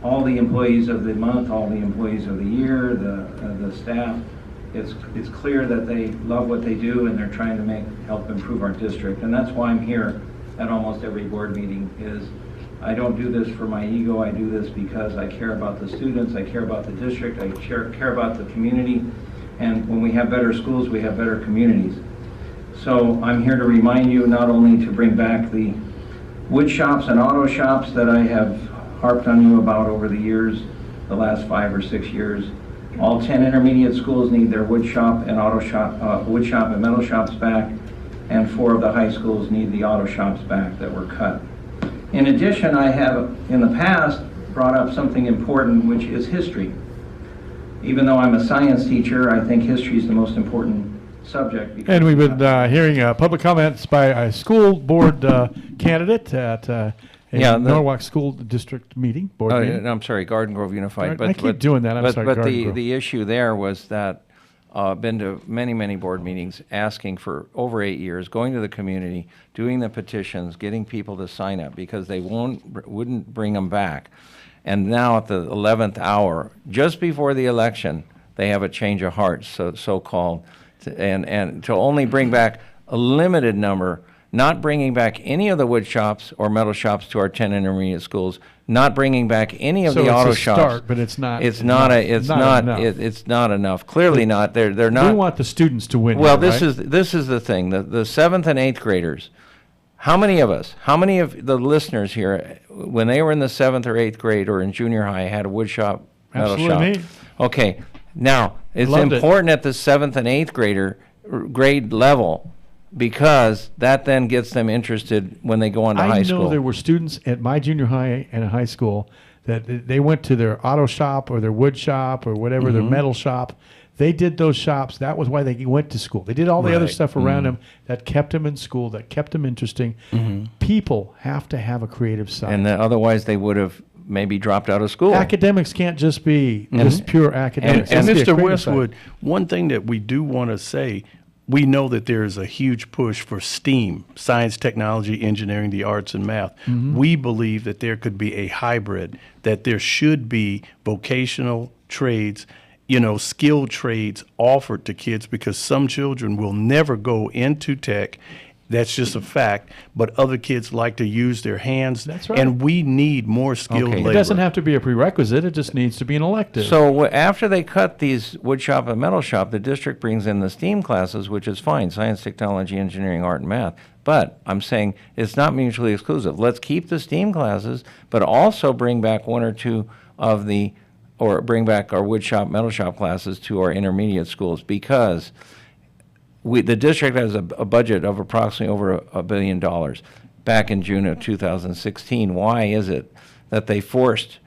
all the employees of the month, all the employees of the year, the staff, it's clear that they love what they do and they're trying to help improve our district. And that's why I'm here at almost every board meeting. Is I don't do this for my ego. I do this because I care about the students, I care about the district, I care about the community. And when we have better schools, we have better communities. So I'm here to remind you not only to bring back the wood shops and auto shops that I have harped on you about over the years, the last 5 or 6 years. All 10 intermediate schools need their wood shop and auto shop, wood shop and metal shops back, and 4 of the high schools need the auto shops back that were cut. In addition, I have in the past brought up something important, which is history. Even though I'm a science teacher, I think history is the most important subject. Because And we've been hearing public comments by a school board candidate at a Norwalk School District meeting. Board meeting. I'm sorry, Garden Grove Unified. I keep doing that. I'm sorry, But Garden Grove. the issue there was that been to many board meetings, asking for over 8 years, going to the community, doing the petitions, getting people to sign up because they wouldn't bring them back. And now at the 11th hour, just before the election, they have a change of heart, so-called, and to only bring back a limited number, not bringing back any of the wood shops or metal shops to our 10 intermediate schools, not bringing back any of So the it's auto a shops. start, but it's not It's enough. not. It's Not not. enough. It's not enough. Clearly not. They're not. We want the students to win. Well, here, this right? is the thing. The 7th and 8th graders. How many of the listeners here, when they were in the 7th or 8th grade or in junior high, had a wood shop, metal Absolutely shop? me. Okay. Now it's Loved it. important at the 7th and 8th grade level, because that then gets them interested when they go on to high I know school. there were students at my junior high and high school that they went to their auto shop or their wood shop or whatever, their Mhm. metal shop, They did those shops. That was why they went to school. They did all the other Right. stuff around them that kept them in school, that kept them interesting. People have to have a creative side. And otherwise, they would have maybe dropped out of school. Academics can't just be just pure academics. And It has to be a Mr. creative side. Westwood, one thing that we do want to say, we know that there is a huge push for STEAM, science, technology, engineering, the arts, and math. We believe that there could be a hybrid, that there should be vocational trades, skilled trades offered to kids, because some children will never go into tech. That's just a fact. But other kids like to use their hands. That's right. And we need more skilled labor. It doesn't have to be a prerequisite. It just needs to be an elective. So after they cut these wood shop and metal shop, the district brings in the STEAM classes, which is fine, science, technology, engineering, art, and math. But I'm saying it's not mutually exclusive. Let's keep the STEAM classes, but also bring back one or two of or bring back our wood shop, metal shop classes to our intermediate schools, because the district has a budget of approximately over $1 billion back in June of 2016. Why is it that they forced,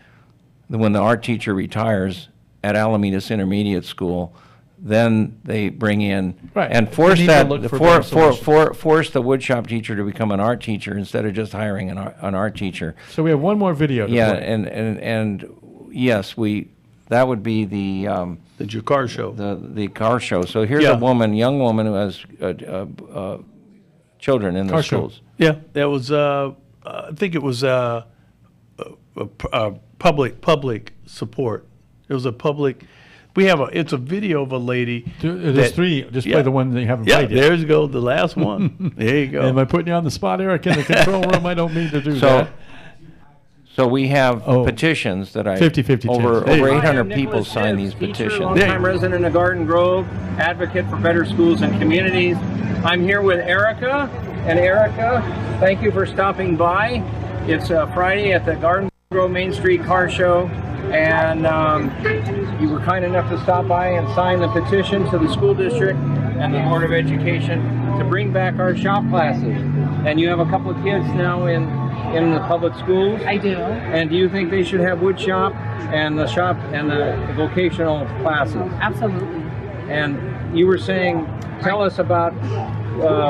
when the art teacher retires at Alamedas Intermediate School, then they bring in and force force the woodshop teacher to become an art teacher instead of just hiring an art teacher. So we have one more video to play. and yes, that would be the car show. The car show. So here's a young woman who has children in the schools. Yeah, that was. I think it was public support. It was a public. It's a video of a lady. There's three. Just play the one that you haven't played yet. There's go the last one. There you go. Am I putting you on the spot, Eric? In the control room, I don't mean to do that. So we have petitions that 50-50 over 800 people signed these petitions. Longtime resident of Garden Grove, advocate for better schools and communities. I'm here with Erica. And Erica, thank you for stopping by. It's Friday at the Garden Grove Main Street Car Show. And you were kind enough to stop by and sign the petition to the school district and the Board of Education to bring back our shop classes. And you have a couple of kids now in the public schools? I do. And do you think they should have wood shop and the vocational classes? Absolutely. And you were saying, tell us about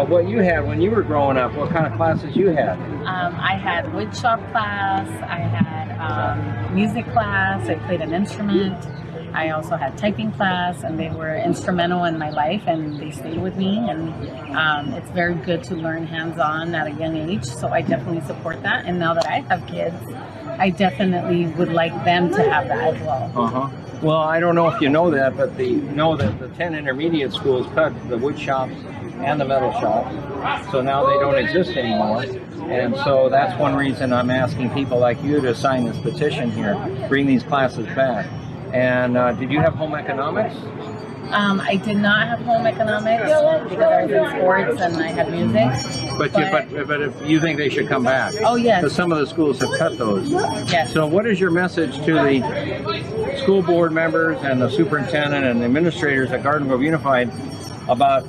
what you had when you were growing up, what kind of classes you had. I had wood shop class, I had music class, I played an instrument. I also had typing class, and they were instrumental in my life, and they stayed with me, and it's very good to learn hands-on at a young age, so I definitely support that. And now that I have kids, I definitely would like them to have that as well. Well, I don't know if you know that, but know that the 10 intermediate schools cut the wood shops and the metal shops, so now they don't exist anymore. And so that's one reason I'm asking people like you to sign this petition here, bring these classes back. And did you have home economics? I did not have home economics because I was in sports and I had music. But if you think they should come back? Oh, yes. Because some of the schools have cut those. Yes. So what is your message to the school board members and the superintendent and the administrators at Garden Grove Unified about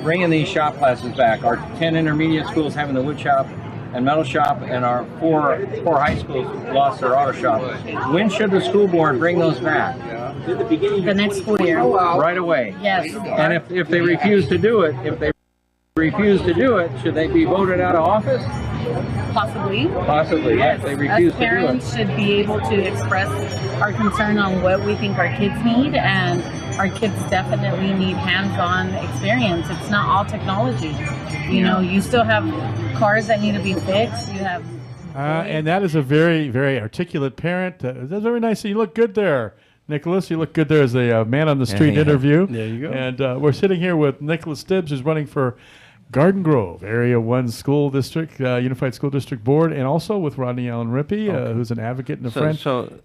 bringing these shop classes back? Our 10 intermediate schools having the wood shop and metal shop, and our four high schools lost their auto shop. When should the school board bring those back? The next school year. Right away. Yes. And if they refuse to do it, should they be voted out of office? Possibly. Possibly, yes. They refuse Us to do it. parents should be able to express our concern on what we think our kids need, and our kids definitely need hands-on experience. It's not all technology. You know, you still have cars that need to be fixed. You have and that is a very, very articulate parent. That's very nice. You look good there, Nicholas. You look good there as a man on the street interview. There you go. And we're sitting here with Nicholas Stibbs, who's running for Garden Grove Area 1 School District, Unified School District Board, and also with Rodney Allen Rippey, who's an advocate and a friend. So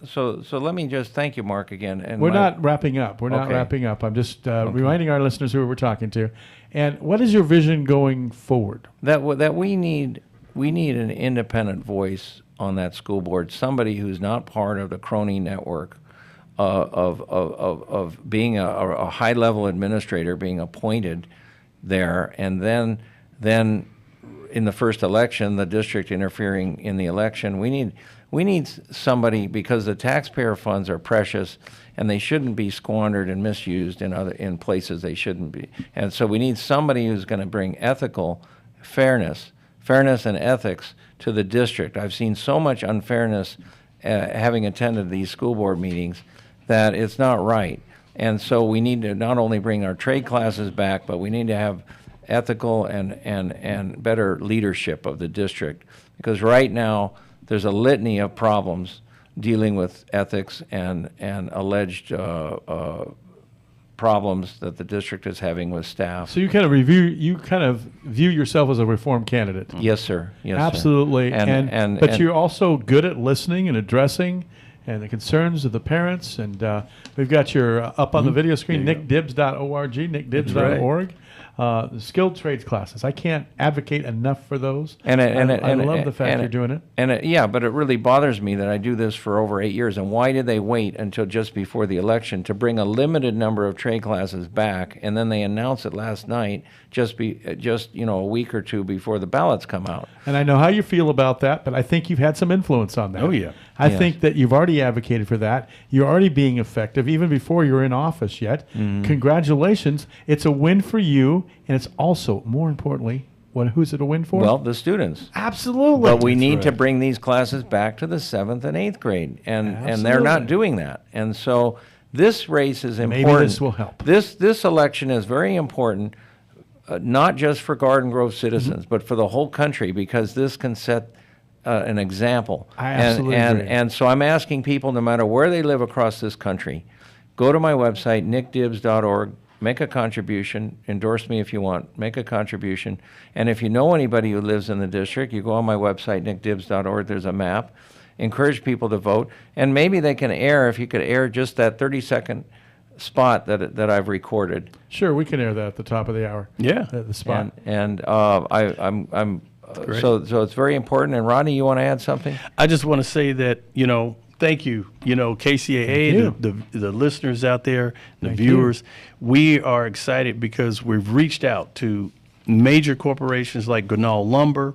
let me just thank you, Mark, again. And we're not wrapping up. We're not wrapping up. I'm just reminding our listeners who we're talking to. And what is your vision going forward? That we need an independent voice on that school board, somebody who's not part of the crony network of being a high-level administrator, being appointed there, and then in the first election, the district interfering in the election. We We need somebody, because the taxpayer funds are precious and they shouldn't be squandered and misused in places they shouldn't be. And so we need somebody who's going to bring ethical fairness and ethics to the district. I've seen so much unfairness having attended these school board meetings that it's not right. And so we need to not only bring our trade classes back, but we need to have ethical and better leadership of the district. Because right now, there's a litany of problems dealing with ethics and alleged problems that the district is having with staff. So you kind of view yourself as a reform candidate. Yes, sir. Yes, absolutely. Sir. But you're also good at listening and addressing and the concerns of the parents. And we've got your up on the video screen, nickdibbs.org, nickdibbs.org. The skilled trades classes. I can't advocate enough for those. I love the fact you're doing it. Yeah, but it really bothers me that I do this for over 8 years. And why did they wait until just before the election to bring a limited number of trade classes back, and then they announce it last night, just a week or two before the ballots come out? And I know how you feel about that, but I think you've had some influence on that. Oh, yeah. I think that you've already advocated for that. You're already being effective, even before you're in office yet. Mm-hmm. Congratulations. It's a win for you, and it's also, more importantly, who's it a win for? Well, the students. Absolutely. But we need to bring these classes back to the 7th and 8th grade, and they're not doing that. And so this race is important. Maybe this will help. This election is very important, not just for Garden Grove citizens, but for the whole country, because this can set an example. I absolutely agree. And so I'm asking people, no matter where they live across this country, go to my website, nickdibbs.org, make a contribution, endorse me if you want, make a contribution. And if you know anybody who lives in the district, you go on my website, nickdibbs.org, there's a map. Encourage people to vote. And maybe they can if you could air just that 30-second spot that I've recorded. Sure, we can air that at the top of the hour. Yeah. The spot. I'm so it's very important. And Rodney, you want to add something? I just want to say that, thank you, KCAA, the listeners out there, the viewers. We are excited because we've reached out to major corporations like Gonal Lumber.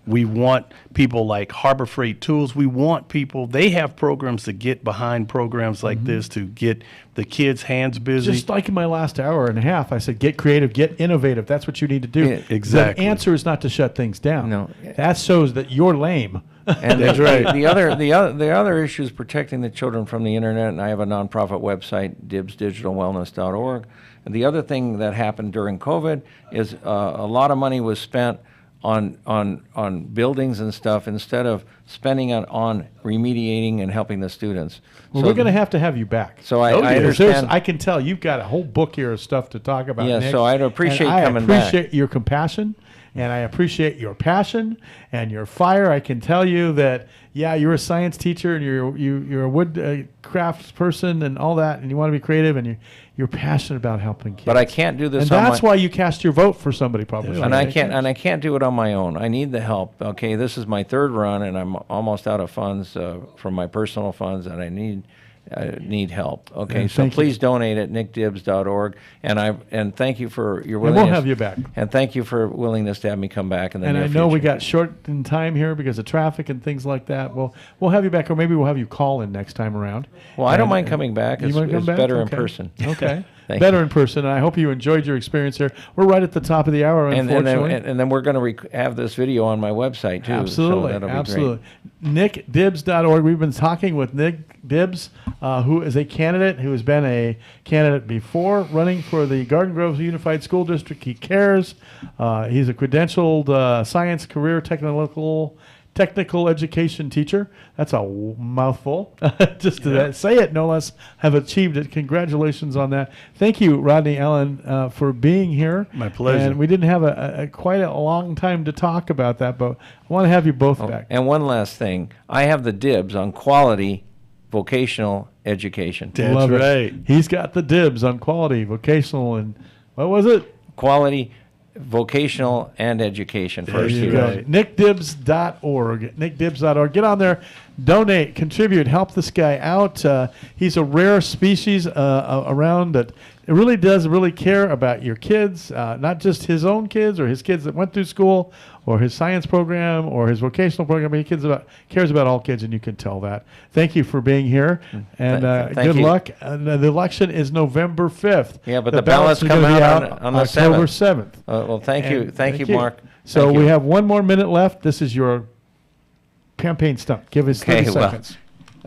We want people like Harbor Freight Tools. We want people, they have programs to get behind programs like this to get the kids' hands busy. Just like in my last hour and a half, I said, get creative, get innovative. That's what you need to do. Yeah, exactly. The answer is not to shut things down. No. That shows that you're lame. And that's right. The other issue is protecting the children from the internet, and I have a nonprofit website, dibsdigitalwellness.org. And the other thing that happened during COVID is a lot of money was spent on buildings and stuff instead of spending it on remediating and helping the students. Well, we're going to have you back. So I understand. I can tell you've got a whole book here of stuff to talk about. Yeah, Nick, so I'd appreciate coming back. I appreciate your compassion, and I appreciate your passion and your fire. I can tell you that, you're a science teacher and you're a wood crafts person and all that, and you want to be creative, and you're passionate about helping kids. But I can't do this. And that's why you cast your vote for somebody, probably. And I can't do it on my own. I need the help. Okay, this is my third run, and I'm almost out of funds from my personal funds, and I need help. Okay, so please donate at nickdibbs.org. And thank you for your willingness. And we'll have you back. And thank you for willingness to have me come back in the near future. And I know we got short in time here because of traffic and things like that. Well, we'll have you back, or maybe we'll have you call in next time around. Well, I don't mind coming back. It's better in Okay. person. Okay. Better in person. And I hope you enjoyed your experience here. We're right at the top of the hour, unfortunately. And then we're going to have this video on my website, too. Absolutely. So that'll be absolutely. nickdibbs.org. We've been talking with Nick Dibbs, who is a candidate who has been a candidate before running for the Garden Grove Unified School District. He cares. He's a credentialed science career technical education teacher. That's a mouthful. Just to say it, no less, have achieved it. Congratulations on that. Thank you, Rodney Allen, for being here. My pleasure. And we didn't have quite a long time to talk about that, but I want to have you both back. And one last thing. I have the dibs on quality vocational education. That's right. He's got the dibs on quality vocational and, what was it? Quality vocational and education for our students. nickdibbs.org. nickdibbs.org. Get on there, donate, contribute, help this guy out. He's a rare species around that it really does really care about your kids, not just his own kids or his kids that went through school or his science program or his vocational program. He cares about all kids, and you can tell that. Thank you for being here, and good luck. The election is November 5th. Yeah, but the ballots come out on the October 7th. Well, thank you, Mark. So we have 1 more minute left. This is your campaign stunt. Give us 30 seconds.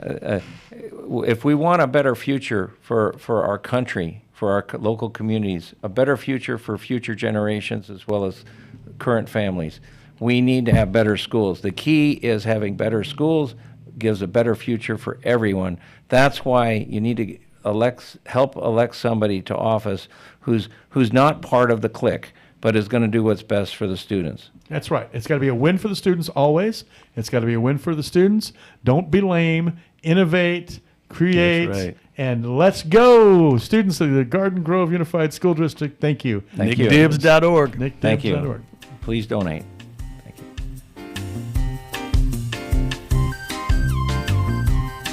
If we want a better future for our country, for our local communities, a better future for future generations as well as current families, we need to have better schools. The key is having better schools gives a better future for everyone. That's why you need to help elect somebody to office who's not part of the clique, but is going to do what's best for the students. That's right. It's got to be a win for the students always. It's got to be a win for the students. Don't be lame. Innovate, create, and let's go. Students of the Garden Grove Unified School District, thank you. Thank you. NickDibbs.org. Thank you. Please donate.